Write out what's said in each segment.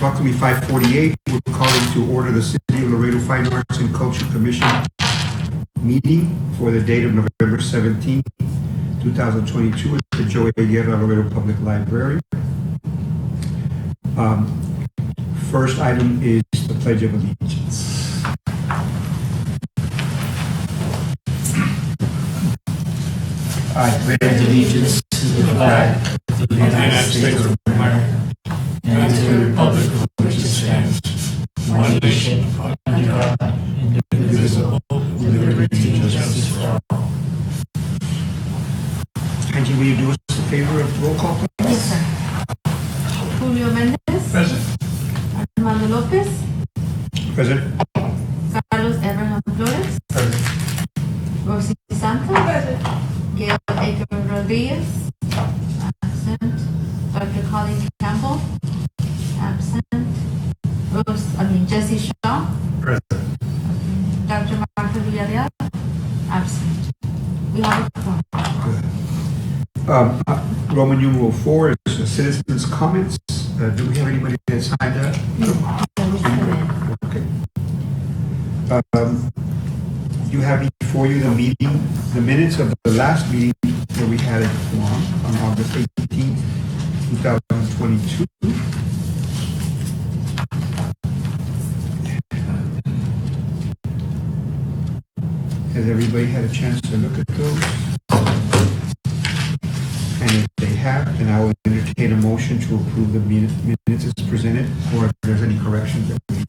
approximately 5:48. We're calling to order the City of Laredo Fine Arts and Culture Commission meeting for the date of November 17th, 2022 at the Joe A. Guerra Laredo Public Library. First item is the Pledge of Allegiance. I pledge allegiance to the flag of the United States of America and to the republic for which it stands, one nation, under God, indivisible, with liberty and justice for all. Angie, will you do us a favor of roll call, please? Yes, sir. Julio Mendez. Present. Armando Lopez. Present. Carlos Abraham Flores. Present. Rosie Santos. Present. Gail Aker Rodriguez. Absent. Dr. Colleen Campbell. Absent. Jesse Shaw. Present. Dr. Martha Villarreal. Absent. We have a quorum. Roman numeral 4 is the citizens' comments. Do we have anybody that signed up? Okay. You have before you the minutes of the last meeting that we had at Guam on August 18th, 2022. Has everybody had a chance to look at those? And if they have, then I will entertain a motion to approve the minutes as presented, or if there's any corrections that we need.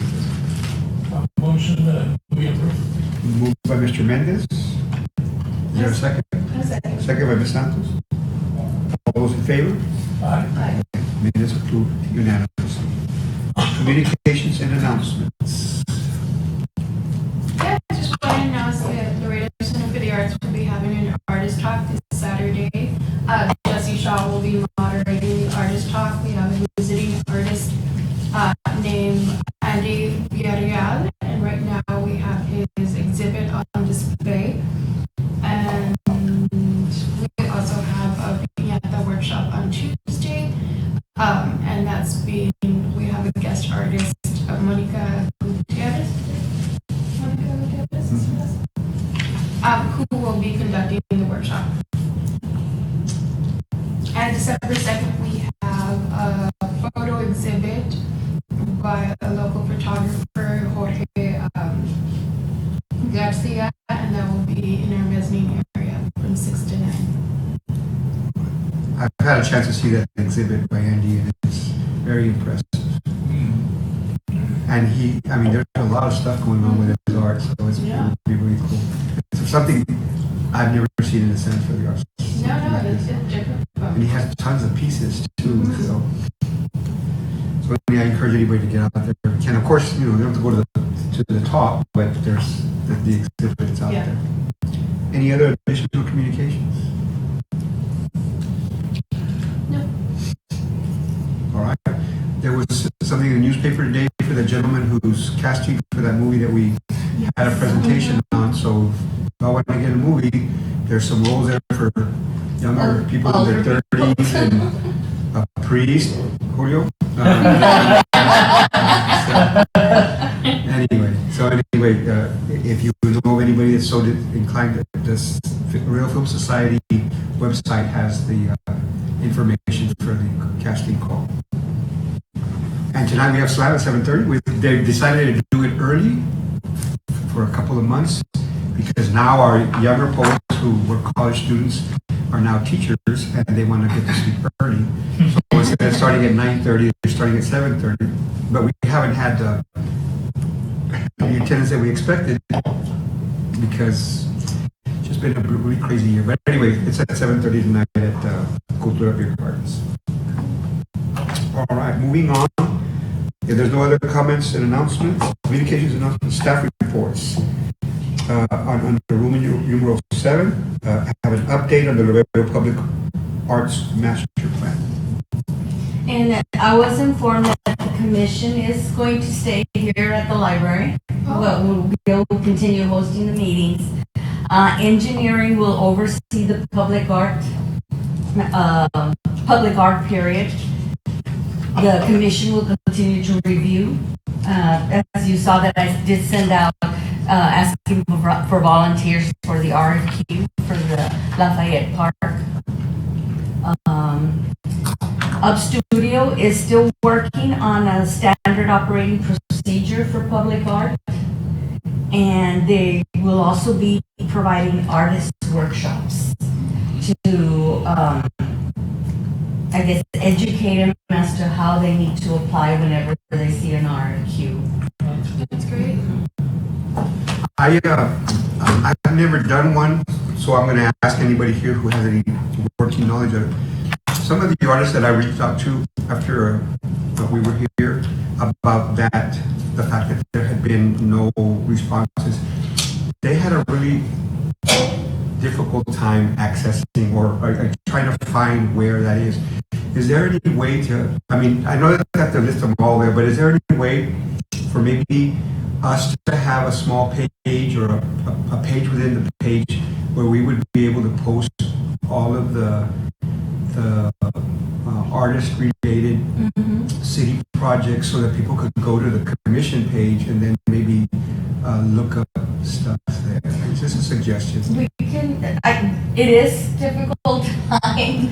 Motion that we approve. Moved by Mr. Mendez. Is there a second? Second by Ms. Santos. All those in favor? Aye. Minutes approved unanimously. Communications and announcements. Yeah, I just want to announce that the Laredo Center for the Arts will be having an artist talk this Saturday. Jesse Shaw will be moderating the artist talk. We have a visiting artist named Andy Villarreal, and right now we have his exhibit on display. And we also have a piñata workshop on Tuesday, and that's being, we have a guest artist, Monica Gutierrez, who will be conducting the workshop. And December 2nd, we have a photo exhibit by a local photographer, Jorge Garcia, and that will be in our mezzanine area from 6 to 9. I've had a chance to see that exhibit by Andy, and it's very impressive. And there's a lot of stuff going on with his art, so it's really cool. It's something I've never seen in the Center for the Arts. No, it's different. And he has tons of pieces too, so I encourage anybody to get out there. And of course, you don't have to go to the top, but there's the exhibits out there. Any other additional communications? No. All right. There was something in the newspaper today for the gentleman who's casting for that movie that we had a presentation on. So if I want to get a movie, there's some roles there for younger people in their 30s and a priest, Julio. Anyway, if you know of anybody that's so inclined, the Real Film Society website has the information for the casting call. And tonight we have Slam at 7:30. They've decided to do it early for a couple of months because now our younger poets who were college students are now teachers and they want to get to sleep early. So instead of starting at 9:30, they're starting at 7:30. But we haven't had the attendance that we expected because it's just been a really crazy year. But anyway, it's at 7:30 tonight at Cultura Beer Gardens. All right, moving on. If there's no other comments and announcements, communications announcements, staff reports. On the Roman numeral 7, have an update on the Laredo Public Arts Master Plan. And I was informed that the commission is going to stay here at the library. We'll continue hosting the meetings. Engineering will oversee the public art period. The commission will continue to review. As you saw that I did send out, asking for volunteers for the RFQ for the Lafayette Park. Up Studio is still working on a standard operating procedure for public art. And they will also be providing artist workshops to, I guess, educate them as to how they need to apply whenever they see an RFQ. That's great. I've never done one, so I'm gonna ask anybody here who has any working knowledge of it. Some of the artists that I reached out to after we were here about that, the fact that there had been no responses, they had a really difficult time accessing or trying to find where that is. Is there any way to, I mean, I know that I have to list them all there, but is there any way for maybe us to have a small page or a page within the page where we would be able to post all of the artist-related city projects so that people could go to the commission page and then maybe look up stuff there? It's just a suggestion. We can, it is difficult time,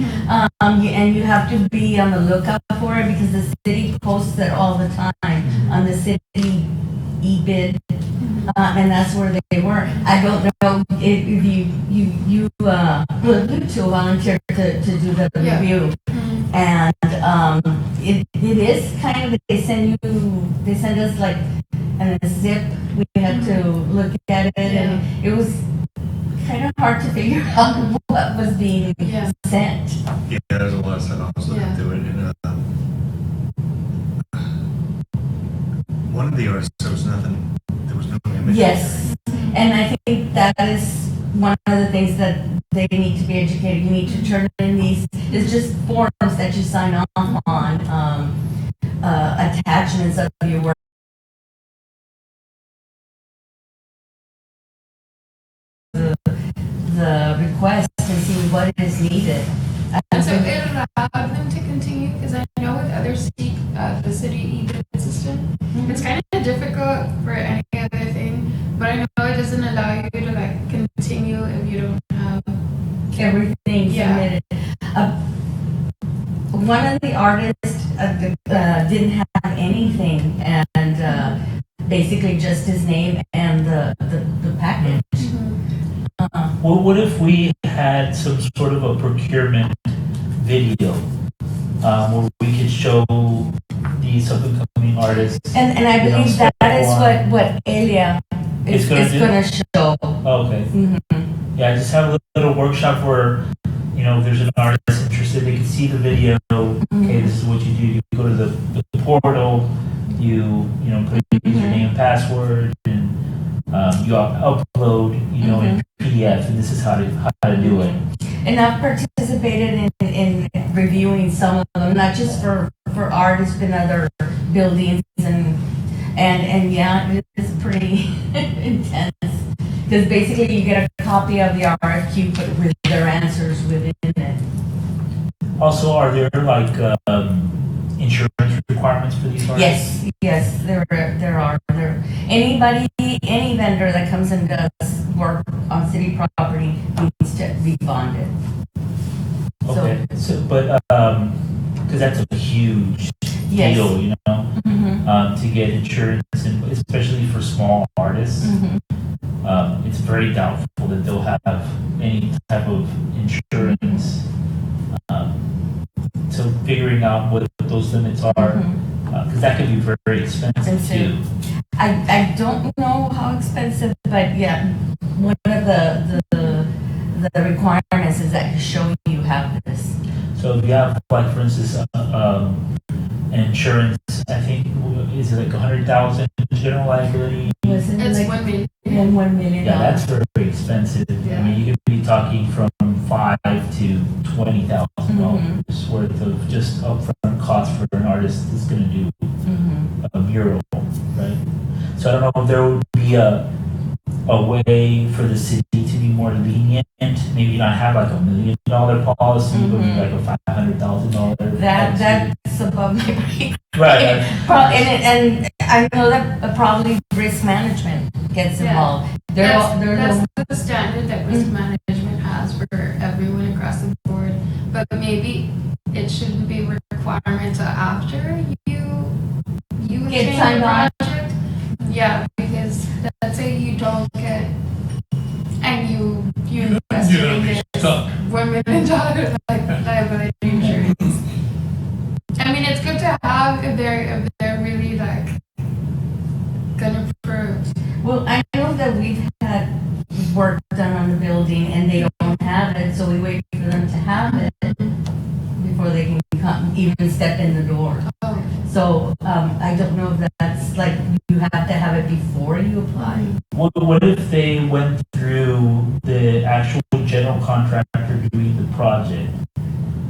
and you have to be on the lookout for it because the city posts it all the time on the city e-bid, and that's where they were. I don't know if you look to volunteer to do the Yeah. review. And it is kind of, they send us like a zip. We had to look at it, and it was kind of hard to figure out what was being Yeah. sent. Yeah, there's a lot of stuff I was looking Yeah. through it, and one of the artists, there was no image. Yes, and I think that is one of the things that they need to be educated. You need to turn in these, it's just forms that you sign off on, attachments of your work. The request and see what is needed. And so it allowed them to continue, because I know with other the city e-bid system, it's kind of difficult for any other thing, but I know it doesn't allow you to like continue if you don't have. Everything Yeah. submitted. One of the artists didn't have anything, and basically just his name and the package. Well, what if we had some sort of a procurement video where we could show these up and coming artists? And I You know, believe that step is one. what Elia is It's gonna do? going to show. Okay. Mhm. Yeah, just have a little workshop where, you know, if there's an artist interested, they can see the video. Okay, this is what you do. You go to the portal, you know, put your username and password, and you upload, you know, in PDF, and this is how to do it. And I've participated in reviewing some of them, not just for artists, but other buildings and yeah, it's pretty intense. Because basically you get a copy of the RFQ, but with their answers within it. Also, are there like insurance requirements for these artists? Yes, there are. Any vendor that comes and does work on city property needs to be bonded. Okay, so, but, because that's a huge Yes. deal, you know, Mhm. to get insurance, and especially for small artists. Mhm. It's very doubtful that they'll have any type of insurance. So figuring out what those limits are, because that could be very, very expensive too. I don't know how expensive, but yeah, one of the requirements is that you show you have this. So if you have, like, for instance, insurance, I think, is it like 100,000 general liability? Was it It's like 1 million. $1 million? Yeah, that's very expensive. I mean, you could be talking from $5,000 to $20,000 worth of just upfront cost for an artist that's going to do Mhm. a mural, right? So I don't know if there would be a a way for the city to be more lenient, maybe not have like $1 million policy, but maybe like a $500,000 That's above my pay. Right. And I know that probably risk management gets Yeah. involved. That's the standard that risk management has for everyone across the board. But maybe it shouldn't be a requirement to after you Get attain signed the on. project. Yeah, because let's say you don't get, and you invest You're gonna in be this stuck. $1 million like liability insurance. I mean, it's good to have if they're really like gonna prove. Well, I know that we've had work done on the building and they don't have it, so we wait for them to have it before they can come, even step in the door. Oh, So, I don't know if that's like, you have to have it before you apply. What if they went through the actual general contractor doing the project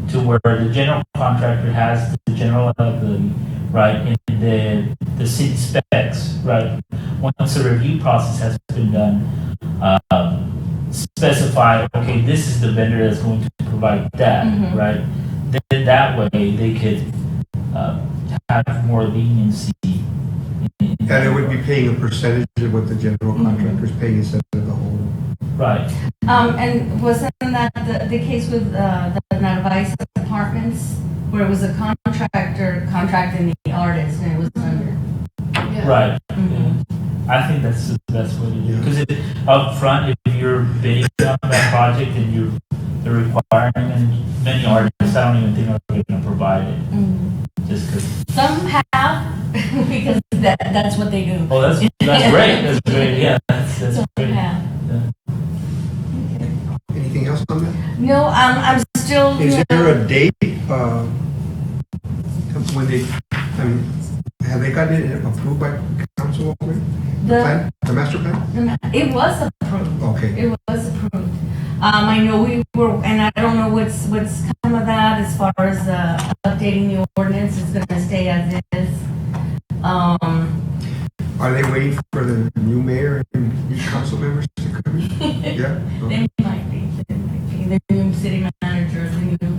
to where the general contractor has the general liability, right, and the city specs, right? Once the review process has been done, specify, okay, this is the vendor that's going to provide that, Mhm. right? Then that way they could have more leniency. And it would be paying a percentage of what the general contractor's paying instead of the whole. Right. And wasn't that the case with, the Narvaez Apartments, where it was a contractor contracting the artist and it was under? yeah. Right. Mhm. I think that's the best way to do Yeah. it. Because up front, if you're bidding on that project and they're requiring, and many artists, I don't even think are going to provide it. Mhm. Just because. Some have, because that's what they do. Oh, that's great. That's great. Yeah, that's Some great. have. Anything else on that? No, I'm still. Is there a date, when they, I mean, have they gotten it approved by council already? The master plan? It was approved. Okay. It was approved. I know we were, and I don't know what's come of that as far as updating the ordinance. It's gonna stay as is. Are they waiting for the new mayor and new council members to come in? Yeah? Okay. They might be. The new city manager, the new.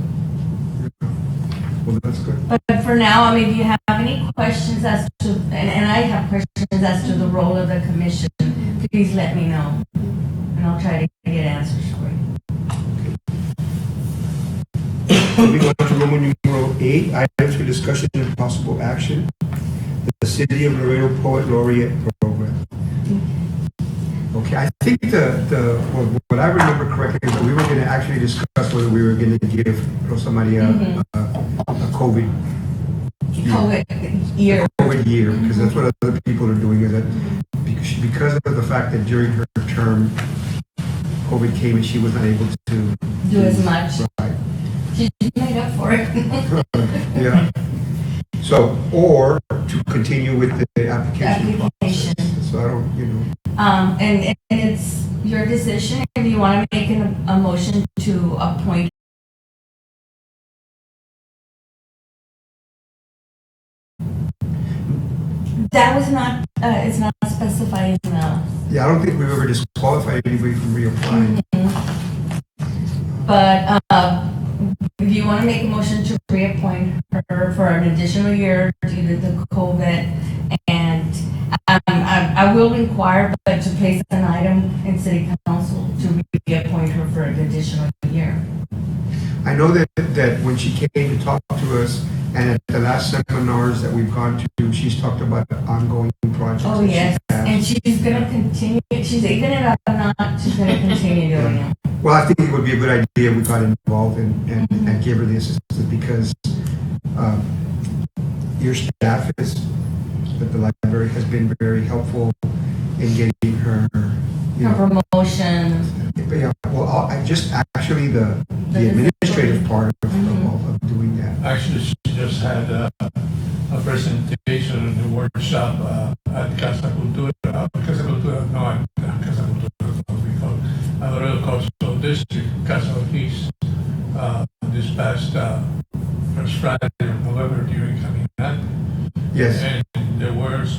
Well, that's good. But for now, I mean, do you have any questions as to, and I have questions as to the role of the commission, please let me know. And I'll try to get answers for you. Moving on to Roman numeral 8, items for discussion and possible action. The City of Laredo Poet Laureate Program. Okay, I think what I remember correctly is that we were going to actually discuss whether we were going to give Rosa Maria a COVID year, because that's what other people are doing, is that because of the fact that during her term, COVID came and she was not able to Do as much. Right. She made up for it. Yeah. So, or to continue with the application Application. process. So I don't, And it's your decision if you want to make a motion to appoint. That was not, it's not specified in the. yeah, I don't think we've ever disqualified anybody from reapplying. But, if you want to make a motion to reappoint her for an additional year due to the COVID, and I will inquire, but to place an item in city council to reappoint her for an additional year. I know that when she came to talk to us, and at the last seminars that we've gone to, she's talked about ongoing projects. Oh, that she yes, has. and she's gonna continue, she's even if I'm not, she's gonna continue doing it. Well, I think it would be a good idea if we got involved and give her the assistance, because your staff at the library has been very helpful in getting her, Her promotion, yeah, well, I just actually the administrative part of doing that. Actually, she just had a presentation in the workshop at Casa Cultura, Laredo Coastal District, Casa Ortiz, this past first Friday of November during Caminata. Yes. And there was